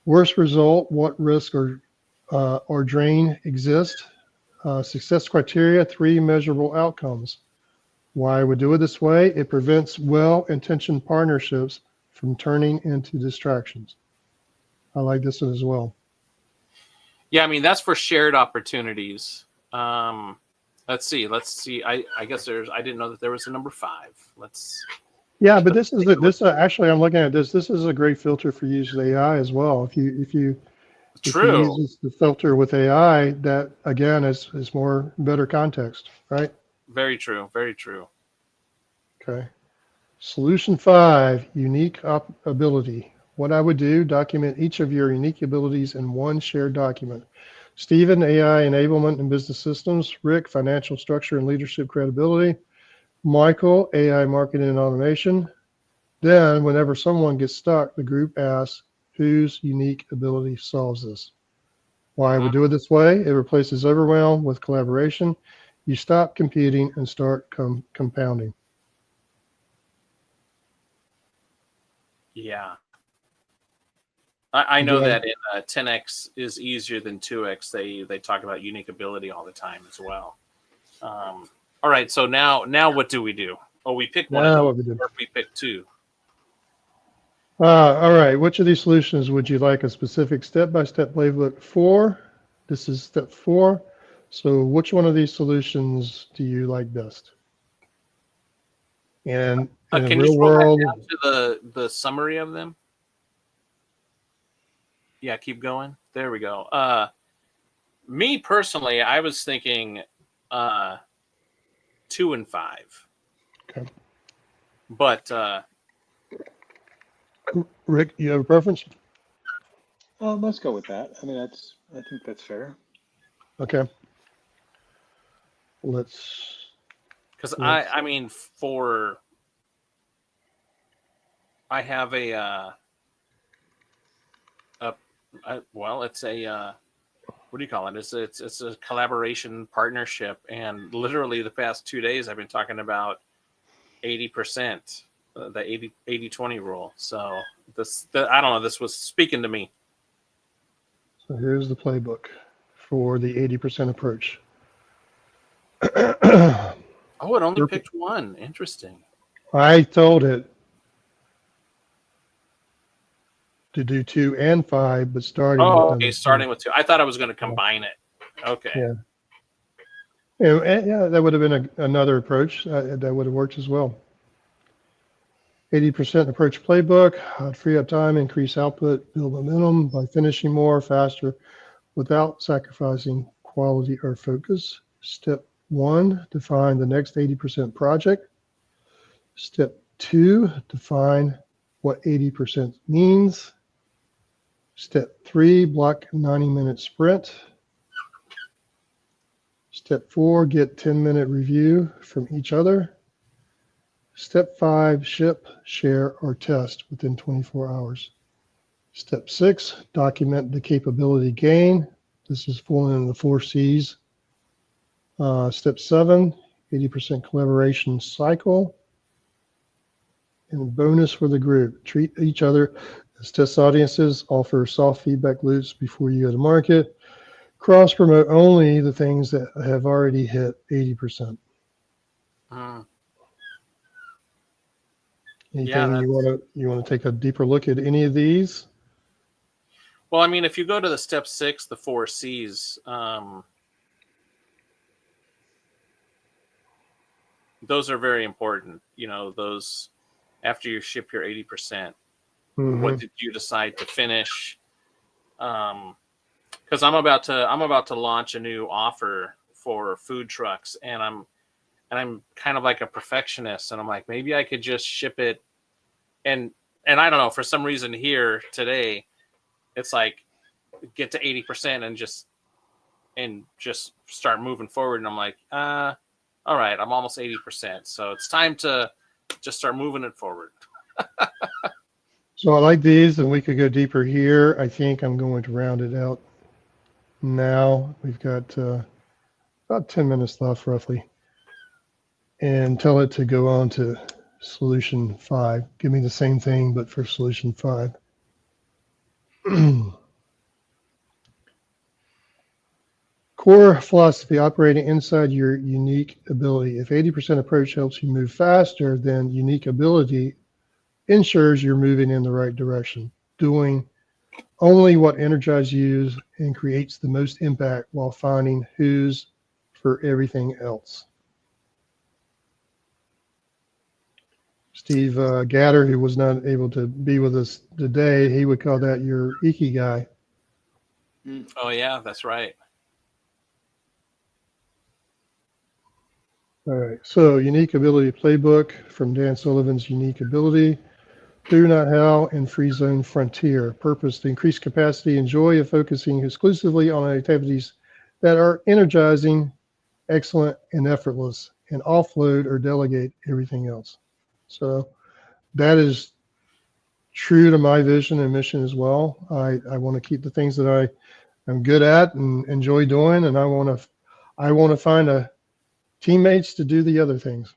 Worst result, what risk or drain exist? Success criteria, 3 measurable outcomes. Why I would do it this way? It prevents well-intentioned partnerships from turning into distractions. I like this one as well.
yeah, I mean that's for shared opportunities. Let's see. I guess I didn't know that there was a number 5.
Yeah, but this actually I'm looking at this. This is a great filter for use of AI as well. If you
True.
use the filter with AI, that again is more better context, right?
Very true. Very true.
Okay. Solution 5, unique ability. What I would do, document each of your unique abilities in one shared document. Stephen, AI enablement and business systems. Rick, financial structure and leadership credibility. Michael, AI marketing and automation. Then, whenever someone gets stuck, the group asks, whose unique ability solves this? Why I would do it this way? It replaces overwhelm with collaboration. You stop competing and start compounding.
Yeah. I know that in 10x is easier than 2x. They talk about unique ability all the time as well. All right, so now what do we do? Oh, we pick one
Now
of
what
these,
we do.
or we pick 2.
All right, which of these solutions would you like a specific step-by-step playbook for? This is step 4. So which one of these solutions do you like best? And in the
Can you
real
scroll
world,
back down to the summary of them? Yeah, keep going. There we go. Me personally, I was thinking 2 and 5.
okay.
But
Rick, you have a preference?
Let's go with that. I mean, I think that's fair.
Okay. Let's.
because I mean I have well, it's a what do you call it? It's a collaboration partnership, and literally the past 2 days I've been talking about 80%, the 80-20 rule. So I don't know, this was speaking to me.
So here's the playbook for the 80% approach.
Oh, it only picked one. Interesting.
I told it to do 2 and 5, but starting with
Oh,
number
okay, starting with 2. I thought I was going to combine it. Okay.
Yeah. Yeah, that would have been another approach that would have worked as well. 80% approach playbook, free up time, increase output, build momentum by finishing more faster without sacrificing quality or focus. Step 1, define the next 80% project. Step 2, define what 80% means. Step 3, block 90-minute sprint. Step 4, get 10-minute review from each other. Step 5, ship, share, or test within 24 hours. Step 6, document the capability gain. This is falling in the 4 C's. Step 7, 80% collaboration cycle. And bonus for the group, treat each other as test audiences, offer soft feedback loops before you go to market. Cross promote only the things that have already hit 80%. Anything
that's
you want to take a deeper look at any of these?
well. I mean, if you go to the step 6, the 4 C's, those are very important. Those after you ship your 80%, what did you decide to finish? Because I'm about to launch a new offer for food trucks, and I'm kind of like a perfectionist, and I'm like, maybe I could just ship it, and I don't know, for some reason here today, it's like get to 80% and just start moving forward, and I'm like, all right, I'm almost 80%, so it's time to just start moving it forward.
So I like these, and we could go deeper here. I think I'm going to round it out now. We've got about 10 minutes left, roughly, and tell it to go on to solution 5. Give me the same thing, but for solution 5. Core philosophy, operating inside your unique ability. If 80% approach helps you move faster, then unique ability ensures you're moving in the right direction, doing only what energizes you and creates the most impact while finding who's for everything else. Steve Gatter, who was not able to be with us today, he would call that your ikigai.
Oh yeah, that's right.
All right, so unique ability playbook from Dan Sullivan's Unique Ability. Through Not How and Free Zone Frontier. Purpose to increase capacity and joy of focusing exclusively on activities that are energizing, excellent, and effortless, and offload or delegate everything else. So that is true to my vision and mission as well. I want to keep the things that I am good at and enjoy doing, and I want to find teammates to do the other things.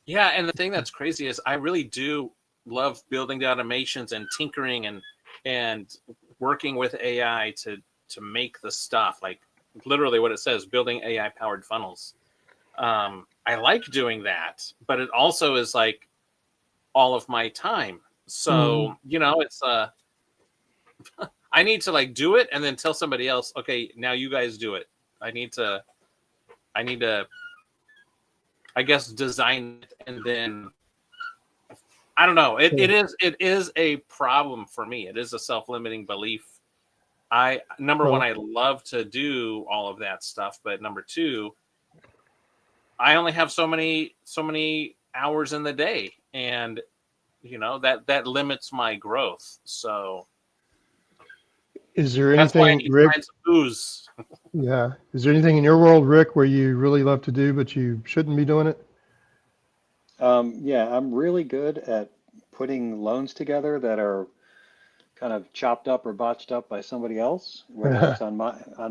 Yeah, and the thing that's crazy is I really do love building the automations and tinkering and working with AI to make the stuff, like literally what it says, building AI powered funnels. I like doing that, but it also is like all of my time. So, it's I need to like do it and then tell somebody else, okay, now you guys do it. I need to I guess design it, and then I don't know. It is a problem for me. It is a self-limiting belief. Number one, I love to do all of that stuff, but number two, I only have so many hours in the day, and that limits my growth. So
is there
that's why I
anything,
need
Rick?
to booze.
Yeah. Is there anything in your world, Rick, where you really love to do, but you shouldn't be doing it?
Yeah, I'm really good at putting loans together that are kind of chopped up or botched up by somebody else, whether it's on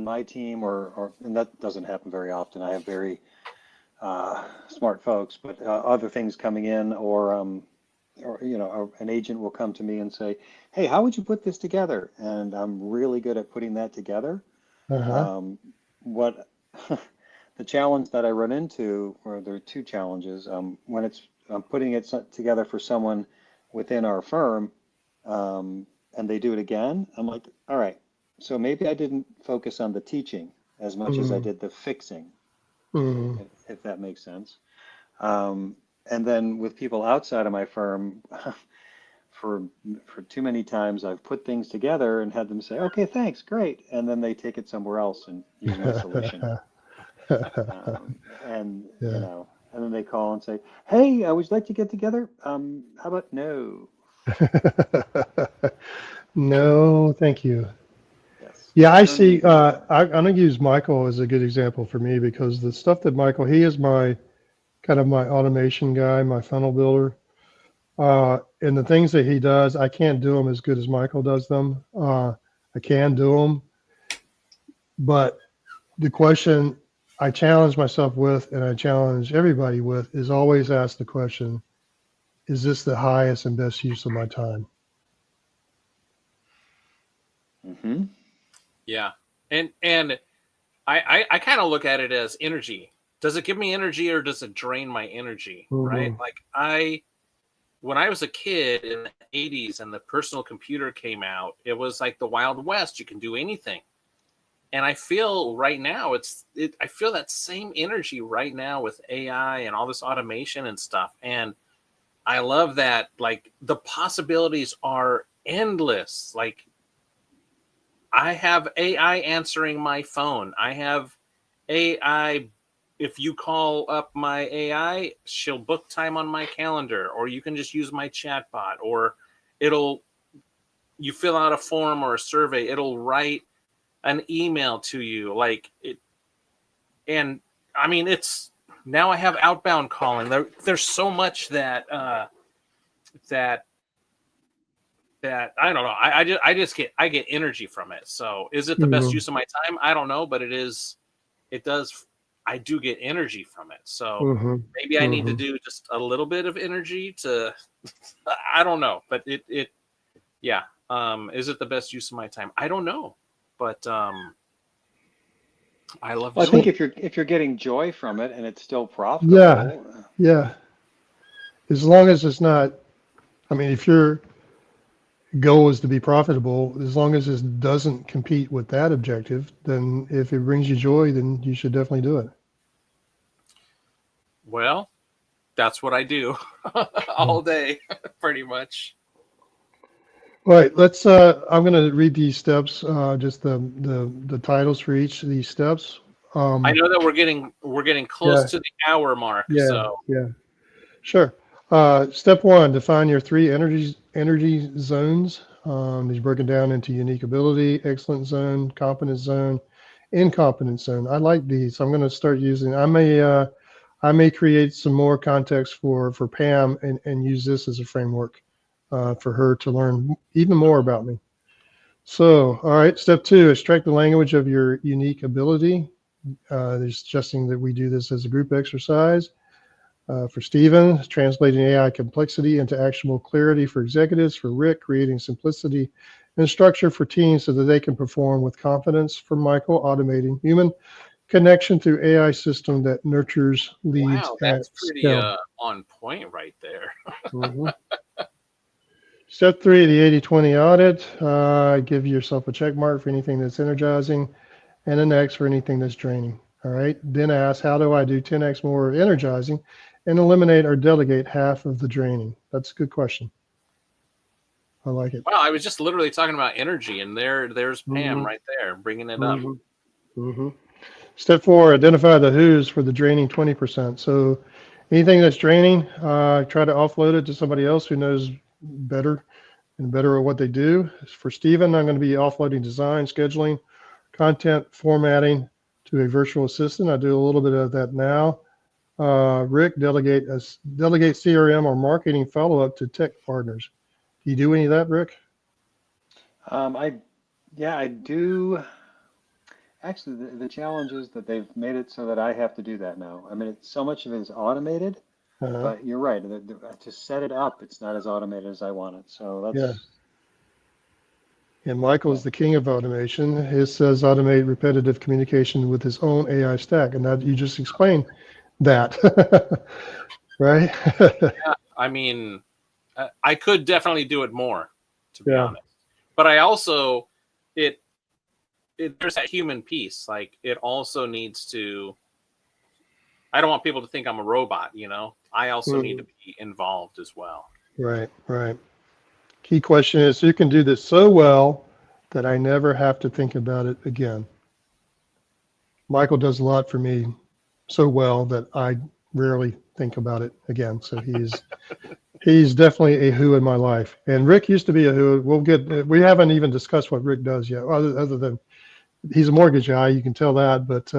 my team or and that doesn't happen very often. I have very smart folks, but other things coming in, or an agent will come to me and say, "Hey, how would you put this together?" And I'm really good at putting that together. What the challenge that I run into, or there are two challenges, when I'm putting it together for someone within our firm, and they do it again, I'm like, all right, so maybe I didn't focus on the teaching as much as I did the fixing, if that makes sense. And then with people outside of my firm, for too many times I've put things together and had them say, okay, thanks, great, and then they take it somewhere else and use my solution. And
Yeah.
and then they call and say, hey, would you like to get together? How about no?
No, thank you.
Yes.
Yeah, I
I don't need
see.
anything.
I'm going to use Michael as a good example for me, because the stuff that he is my kind of my automation guy, my funnel builder. And the things that he does, I can't do them as good as Michael does them. I can do them, but the question I challenge myself with, and I challenge everybody with, is always ask the question, is this the highest and best use of my time?
Yeah, and I kind of look at it as energy. does it give me energy or does it drain my energy?
Mhm.
Right? Like when I was a kid in the 80s and the personal computer came out, it was like the Wild West. You can do anything. And I feel right now I feel that same energy right now with AI and all this automation and stuff. And I love that, like, the possibilities are endless. Like, I have AI answering my phone. I have AI. If you call up my AI, she'll book time on my calendar, or you can just use my chatbot, or you fill out a form or a survey, it'll write an email to you. Like it, and I mean, now I have outbound calling. There's so much that I don't know. I get energy from it. So is it the best
Mhm.
use of my time? I don't know, but I do get energy from it. So
Mhm.
maybe I need to
Mhm.
do just a little bit of energy to, I don't know, but yeah. Is it the best use of my time? I don't know, but I love
Well, I
doing
think
it.
if you're getting joy from it and it's still
Yeah,
profitable,
yeah. As long as it's not, I mean, if your goal is to be profitable, as long as it doesn't compete with that objective, then if it brings you joy, then you should definitely do it.
Well, that's what I do
Yeah.
all day, pretty much.
All right, I'm going to read these steps, just the titles for each of these steps.
I know that we're getting close
Yeah,
to the hour mark,
yeah,
so
yeah. Sure. Step one, define your three energy zones. These broken down into unique ability, excellent zone, competence zone, incompetence zone. I like these. I'm going to start using. I may create some more context for Pam and use this as a framework for her to learn even more about me. So, all right. Step two, extract the language of your unique ability. They're suggesting that we do this as a group exercise. For Stephen, translating AI complexity into actionable clarity for executives. For Rick, creating simplicity and structure for teams so that they can perform with confidence. For Michael, automating human connection through AI system that nurtures leads
wow,
at
that's pretty
scale.
on point right there.
Mhm. Step three, the 80/20 audit. Give yourself a check mark for anything that's energizing and an X for anything that's draining. All right. Then ask, how do I do 10X more energizing and eliminate or delegate half of the draining? That's a good question. I like it.
Wow, I was just literally talking about energy, and there's Pam
Hmm.
right there bringing it up.
Hmm. Hmm. Step four, identify the who's for the draining 20%. So anything that's draining, try to offload it to somebody else who knows better and better at what they do. For Stephen, I'm going to be offloading design, scheduling, content formatting to a virtual assistant. I do a little bit of that now. Rick, delegate CRM or marketing follow-up to tech partners. Do you do any of that, Rick?
I yeah, I do. Actually, the challenge is that they've made it so that I have to do that now. I mean, so much of it is automated,
Uh,
but you're right. To set it up, it's not as automated as I want it. So
yeah.
that's
And Michael
yeah.
is the king of automation. His says automate repetitive communication with his own AI stack. And that you just explained that, right?
Yeah, I mean, I could definitely do it more, to be
Yeah.
honest. But I also it there's that human piece. Like it also needs to. I don't want people to think I'm a robot. I also need to
Mhm.
be involved as well.
Right, right. Key question is, you can do this so well that I never have to think about it again. Michael does a lot for me so well that I rarely think about it again. So he's definitely a who in my life. And Rick used to be a who. We haven't even discussed what Rick does yet, other than he's a mortgage guy. You can tell that. But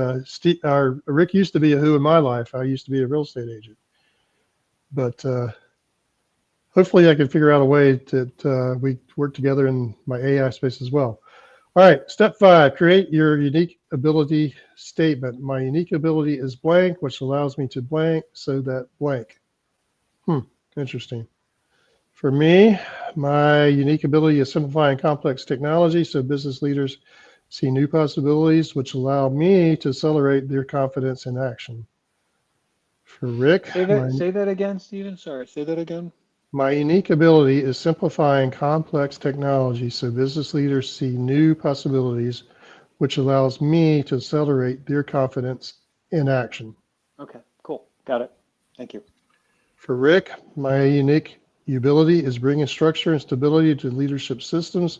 Rick used to be a who in my life. I used to be a real estate agent. But hopefully I can figure out a way that we work together in my AI space as well. All right, step five, create your unique ability statement. My unique ability is blank, which allows me to blank so that blank. Interesting. For me, my unique ability is simplifying complex technology so business leaders see new possibilities, which allow me to accelerate their confidence in action. For Rick,
Say that again, Stephen. Sorry, say that again.
my unique ability is simplifying complex technology so business leaders see new possibilities, which allows me to accelerate their confidence in action.
Okay, cool. Got it. Thank you.
For Rick, my unique ability is bringing structure and stability to leadership systems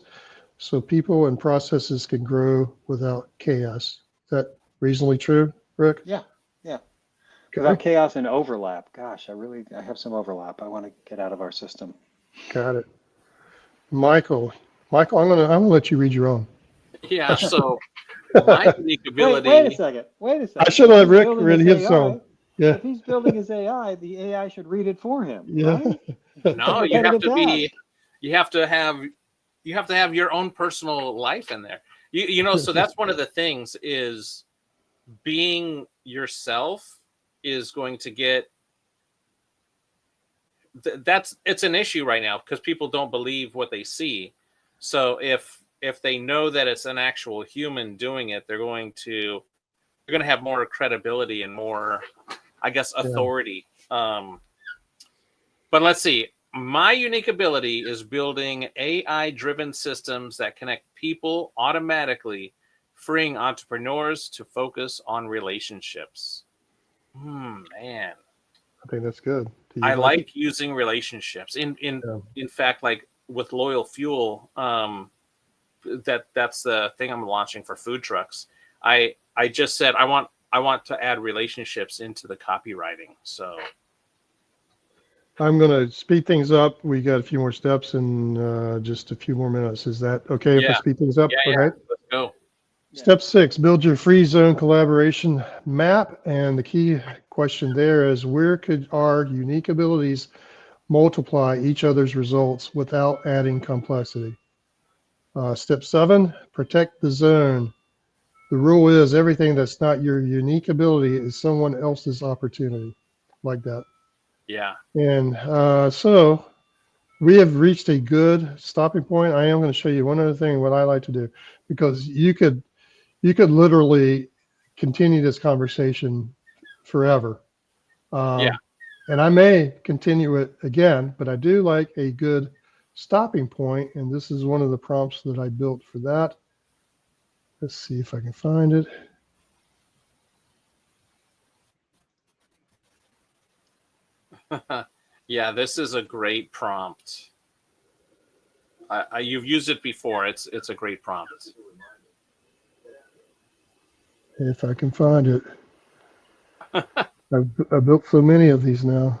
so people and processes can grow without chaos. Is that reasonably true, Rick?
Yeah, yeah.
Okay,
Without chaos and overlap. Gosh, I have some overlap. I want to get out of our system.
got it. Michael, I'm gonna let you read your own.
Yeah. So my unique ability.
Wait a second. Wait a second.
I should
If
let
he's
Rick
building
read
his
his
AI,
own. Yeah,
if he's building his AI, the AI should read it for him,
yeah.
right?
No, you have to be. You have to have. You have to have your own personal life in there. You know. So that's one of the things is being yourself is going to get. It's an issue right now because people don't believe what they see. So if they know that it's an actual human doing it, they're going to have more credibility and more, I guess, authority. But let's see. My unique ability is building AI-driven systems that connect people automatically, freeing entrepreneurs to focus on relationships. Man.
I think that's good.
I like using relationships. In fact, like with Loyal Fuel, that's the thing I'm launching for food trucks. I just said I want to add relationships into the copywriting. So
I'm going to speed things up. We got a few more steps and just a few more minutes. Is that okay if I speed things up?
Yeah.
Okay.
Let's go.
Step 6, build your free zone collaboration map. And the key question there is where could our unique abilities multiply each other's results without adding complexity? Step 7, protect the zone. The rule is everything that's not your unique ability is someone else's opportunity. Like that.
Yeah.
And so we have reached a good stopping point. I am going to show you one other thing, what I like to do, because you could literally continue this conversation forever. And I may continue it again, but I do like a good stopping point, and this is one of the prompts that I built for that. Let's see if I can find it.
Yeah, this is a great prompt. You've used it before. It's a great prompt.
If I can find it. I've built so many of these now.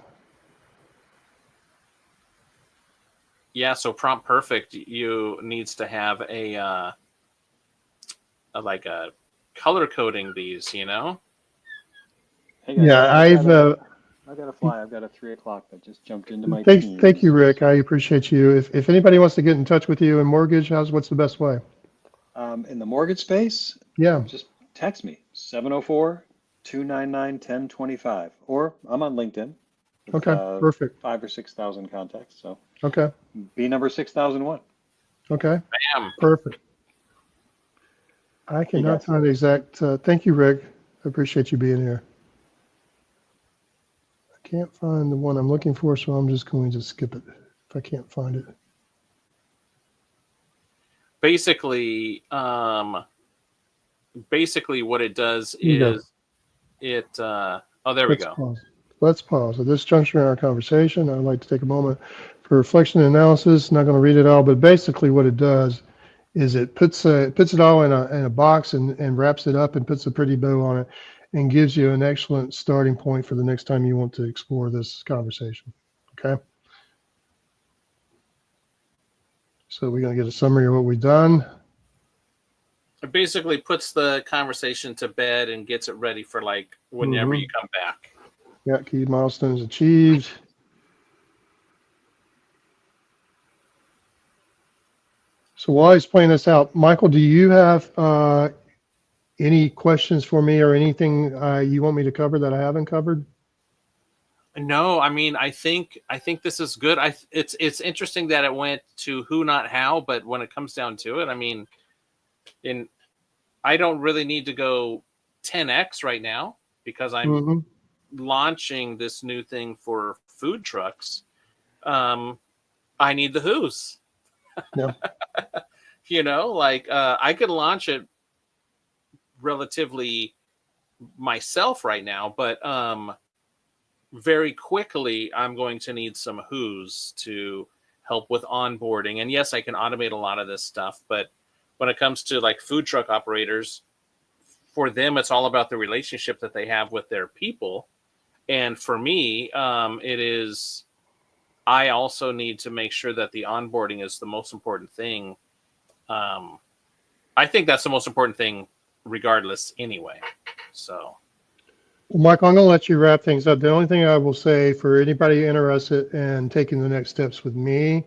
Yeah, so Prompt Perfect you needs to have a color coding these, you know?
Hey guys,
Yeah,
I got to fly. I've got a 3 o'clock that just jumped into my team.
Thank you, Rick. I appreciate you. If anybody wants to get in touch with you in mortgage, what's the best way?
In the mortgage space,
Yeah.
just text me, 704-299-1025. Or I'm on LinkedIn. With,
Okay, perfect.
5,000 or 6,000 contacts. So
Okay.
B number 6001.
Okay.
Bam.
Perfect. I cannot find the exact. Thank you, Rick. I appreciate you being here. I can't find the one I'm looking for, so I'm just going to skip it if I can't find it.
Basically, what it does
Yeah.
is it. There we go.
Pause. Let's pause. At this juncture in our conversation, I'd like to take a moment for reflection and analysis. Not going to read it all, but basically what it does is it puts it all in a box and wraps it up and puts a pretty bow on it and gives you an excellent starting point for the next time you want to explore this conversation. Okay. So we're going to get a summary of what we've done.
It basically puts the conversation to bed and gets it ready for like whenever you come back.
Yeah, key milestones achieved. So while he's playing this out, Michael, do you have any questions for me or anything you want me to cover that I haven't covered?
No, I mean, I think this is good. It's interesting that it went to who, not how, but when it comes down to it, I mean, I don't really need to go 10x right now because I'm launching this new thing for food trucks, I need the who's.
Yeah.
I could launch it relatively myself right now, but very quickly I'm going to need some who's to help with onboarding. And yes, I can automate a lot of this stuff, but when it comes to like food truck operators, for them, it's all about the relationship that they have with their people. And for me, I also need to make sure that the onboarding is the most important thing. I think that's the most important thing regardless anyway. So.
Well, Michael, I'm going to let you wrap things up. The only thing I will say for anybody interested in taking the next steps with me,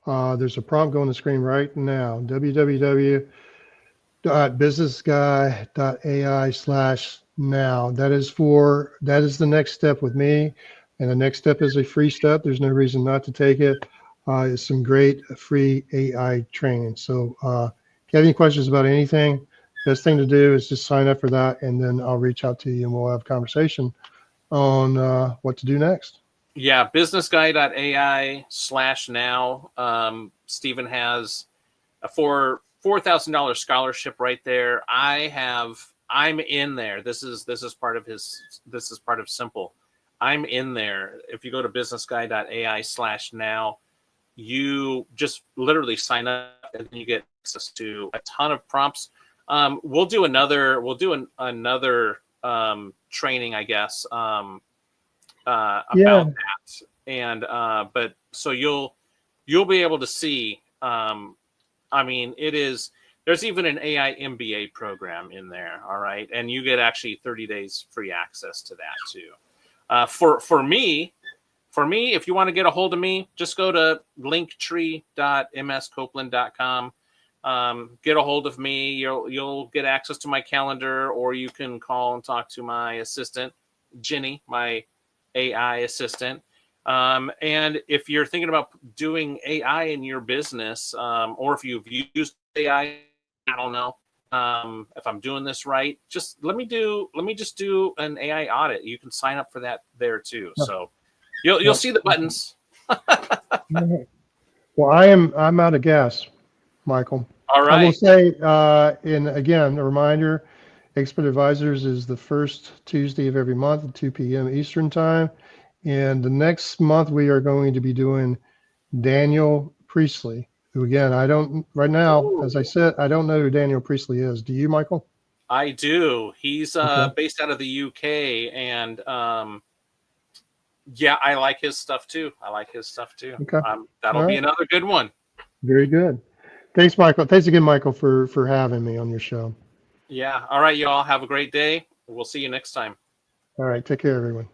there's a prompt going on the screen right now, www.businessguy.ai/now. That is the next step with me. And the next step is a free step. There's no reason not to take it. It's some great free AI training. So if you have any questions about anything, best thing to do is just sign up for that, and then I'll reach out to you and we'll have a conversation on what to do next.
Yeah, businessguy.ai/now. Stephen has a $4,000 scholarship right there. I'm in there. This is part of Simple. I'm in there. If you go to businessguy.ai/now, you just literally sign up and you get access to a ton of prompts. We'll do another training, I guess, about that. And but so you'll be able to see. There's even an AI MBA program in there. All right, and you get actually 30 days free access to that too. For me, if you want to get a hold of me, just go to linktree.mscopeland.com. Get a hold of me. You'll get access to my calendar, or you can call and talk to my assistant, Jenny, my AI assistant. And if you're thinking about doing AI in your business, or if you've used AI, I don't know if I'm doing this right. Just let me just do an AI audit. You can sign up for that there too. So you'll see the buttons.
Well, I'm out of gas, Michael.
All right.
I will say, and again, a reminder, Expert Advisors is the first Tuesday of every month at 2 p.m. Eastern Time. And the next month, we are going to be doing Daniel Priestley, who again, right now, as I said, I don't know who Daniel Priestley is. Do you, Michael?
I do. He's
Okay.
Based out of the UK, and yeah, I like his stuff too.
Okay.
That'll be another good one.
Very good. Thanks, Michael. Thanks again, Michael, for having me on your show.
Yeah. All right, y'all. Have a great day. We'll see you next time.
All right. Take care, everyone.